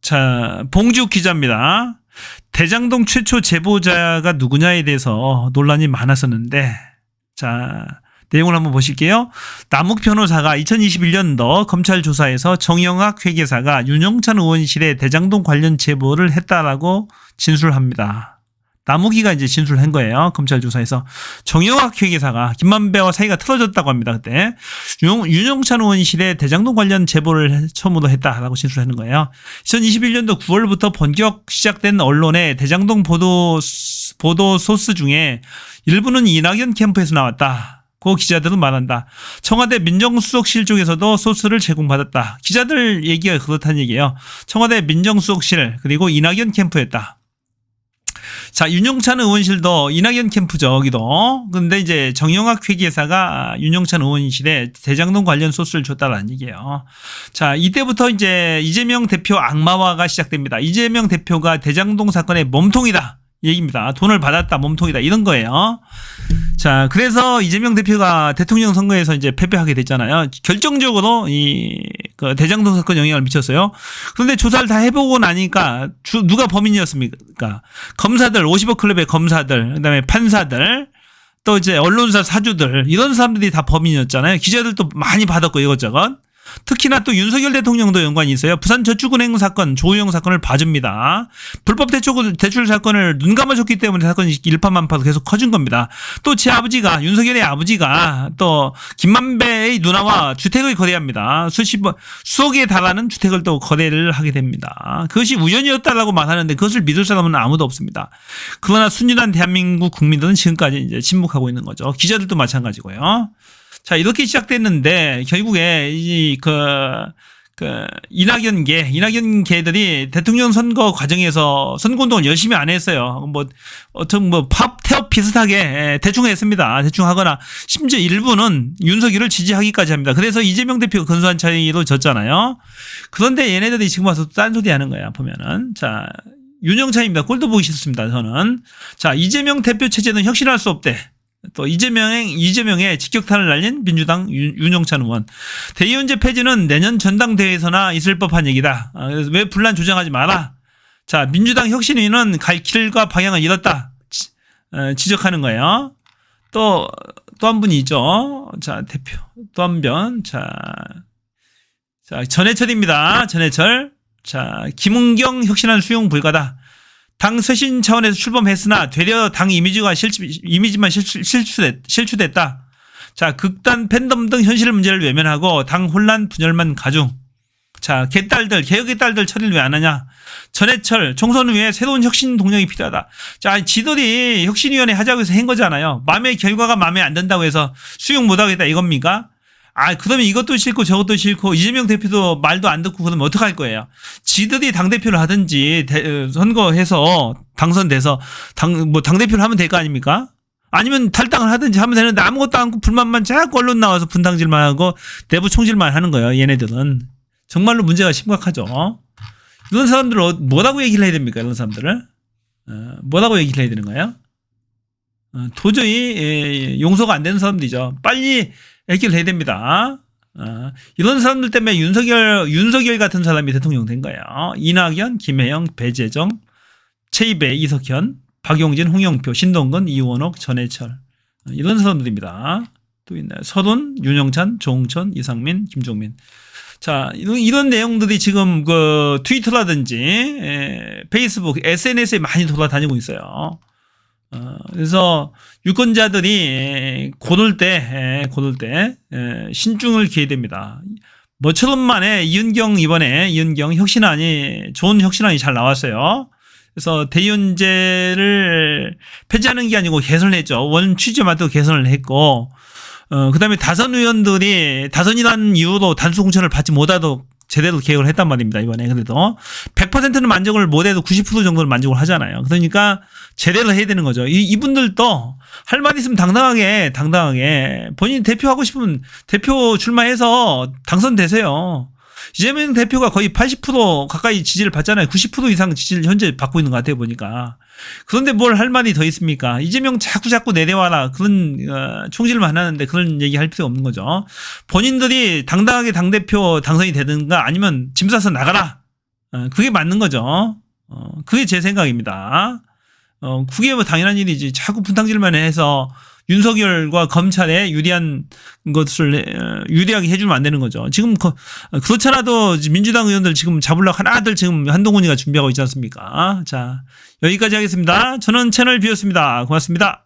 자, 봉지욱 기자입니다. 대장동 최초 제보자가 누구냐에 대해서 논란이 많았었는데, 자, 내용을 한번 보실게요. 남욱 변호사가 2021년도 검찰 조사에서 정영학 회계사가 윤영찬 의원실에 대장동 관련 제보를 했다라고 진술합니다. 남욱이가 이제 진술한 거예요. 검찰 조사에서 정영학 회계사가 김만배와 사이가 틀어졌다고 합니다. 그때 윤영찬 의원실에 대장동 관련 제보를 처음으로 했다라고 진술하는 거예요. 2021년도 9월부터 본격 시작된 언론의 대장동 보도 소스 중에 일부는 이낙연 캠프에서 나왔다. 고 기자들은 말한다. 청와대 민정수석실 쪽에서도 소스를 제공받았다. 기자들 얘기가 그렇다는 얘기예요. 청와대 민정수석실 그리고 이낙연 캠프였다. 자, 윤영찬 의원실도 이낙연 캠프죠, 여기도. 근데 이제 정영학 회계사가 윤영찬 의원실에 대장동 관련 소스를 줬다라는 얘기예요. 자, 이때부터 이제 이재명 대표 악마화가 시작됩니다. 이재명 대표가 대장동 사건의 몸통이다. 얘기입니다. 돈을 받았다, 몸통이다. 이런 거예요. 자, 그래서 이재명 대표가 대통령 선거에서 이제 패배하게 됐잖아요. 결정적으로 그 대장동 사건 영향을 미쳤어요. 그런데 조사를 다 해보고 나니까 누가 범인이었습니까? 검사들, 50억 클럽의 검사들, 그다음에 판사들, 또 이제 언론사 사주들, 이런 사람들이 다 범인이었잖아요. 기자들도 많이 받았고 이것저것. 특히나 또 윤석열 대통령도 연관이 있어요. 부산저축은행 사건, 조우영 사건을 봐줍니다. 불법 대출 사건을 눈 감아줬기 때문에 사건이 일파만파로 계속 커진 겁니다. 또 제 아버지가, 윤석열의 아버지가 또 김만배의 누나와 주택을 거래합니다. 수억에 달하는 주택을 또 거래를 하게 됩니다. 그것이 우연이었다라고 말하는데 그것을 믿을 사람은 아무도 없습니다. 그러나 순진한 대한민국 국민들은 지금까지 이제 침묵하고 있는 거죠. 기자들도 마찬가지고요. 자, 이렇게 시작됐는데, 결국에, 이낙연 개들이 대통령 선거 과정에서 선거운동을 열심히 안 했어요. 태업 비슷하게 대충 했습니다. 대충 하거나, 심지어 일부는 윤석열을 지지하기까지 합니다. 그래서 이재명 대표가 근소한 차이로 졌잖아요. 그런데 얘네들이 지금 와서 딴소리 하는 거야, 보면은. 자, 윤영찬입니다. 꼴도 보기 싫습니다, 저는. 자, 이재명 대표 체제는 혁신할 수 없대. 또 이재명의 직격탄을 날린 민주당 윤영찬 의원. 대의원제 폐지는 내년 전당대회에서나 있을 법한 얘기다. 그래서 왜 분란 조장하지 마라. 자, 민주당 혁신위는 갈 길과 방향을 잃었다. 지적하는 거예요. 또 한 분이 있죠. 자, 대표. 또 한 분. 자, 전해철입니다. 전해철. 자, 김은경 혁신안 수용 불가다. 당 쇄신 차원에서 출범했으나 되려 당 이미지만 실추됐다. 자, 극단 팬덤 등 현실 문제를 외면하고 당 혼란 분열만 가중. 자, 개혁의 딸들 처리를 왜 안 하냐. 전해철 총선 후에 새로운 혁신 동력이 필요하다. 자, 지들이 혁신위원회 하자고 해서 한 거잖아요. 결과가 마음에 안 든다고 해서 수용 못하겠다 이겁니까? 그러면 이것도 싫고 저것도 싫고 이재명 대표도 말도 안 듣고 그러면 어떡할 거예요? 지들이 당대표를 하든지 선거해서 당선돼서 당대표를 하면 될 거 아닙니까? 아니면 탈당을 하든지 하면 되는데 아무것도 않고 불만만 자꾸 언론 나와서 분당질만 하고 내부 총질만 하는 거예요. 얘네들은. 정말로 문제가 심각하죠. 이런 사람들을 뭐라고 얘기를 해야 됩니까? 이런 사람들을. 뭐라고 얘기를 해야 되는 거예요? 도저히 용서가 안 되는 사람들이죠. 빨리 해결해야 됩니다. 이런 사람들 때문에 윤석열 같은 사람이 대통령 된 거예요. 이낙연, 김혜영, 배재정, 최이배, 이석현, 박용진, 홍영표, 신동근, 이원옥, 전해철. 이런 사람들입니다. 또 있나요? 서른, 윤영찬, 조홍천, 이상민, 김종민. 자, 이런 내용들이 지금 트위터라든지 페이스북, SNS에 많이 돌아다니고 있어요. 그래서 유권자들이 고를 때 신중을 기해야 됩니다. 뭐처럼 만에 이번에 이은경 혁신안이 좋은 혁신안이 잘 나왔어요. 그래서 대의원제를 폐지하는 게 아니고 개선을 했죠. 원 취지만도 개선을 했고, 그다음에 다선 의원들이 다선이라는 이유로 단수 공천을 받지 못하도록 제대로 개혁을 했단 말입니다. 이번에. 그래도 100%는 만족을 못해도 90% 정도는 만족을 하잖아요. 그러니까 제대로 해야 되는 거죠. 이분들도 할 말 있으면 당당하게 본인이 대표하고 싶으면 대표 출마해서 당선되세요. 이재명 대표가 거의 80% 가까이 지지를 받잖아요. 90% 이상 지지를 현재 받고 있는 것 같아요, 보니까. 그런데 뭘 할 말이 더 있습니까? 이재명 자꾸 내려와라. 그런 총질만 하는데 그런 얘기 할 필요 없는 거죠. 본인들이 당당하게 당대표 당선이 되든가 아니면 짐 싸서 나가라. 그게 맞는 거죠. 그게 제 생각입니다. 그게 뭐 당연한 일이지. 자꾸 분탕질만 해서 윤석열과 검찰에 유리한 것을 유리하게 해주면 안 되는 거죠. 지금 그렇잖아도 민주당 의원들 지금 잡으려고 하나들 지금 한동훈이가 준비하고 있지 않습니까? 자, 여기까지 하겠습니다. 저는 채널 B였습니다. 고맙습니다.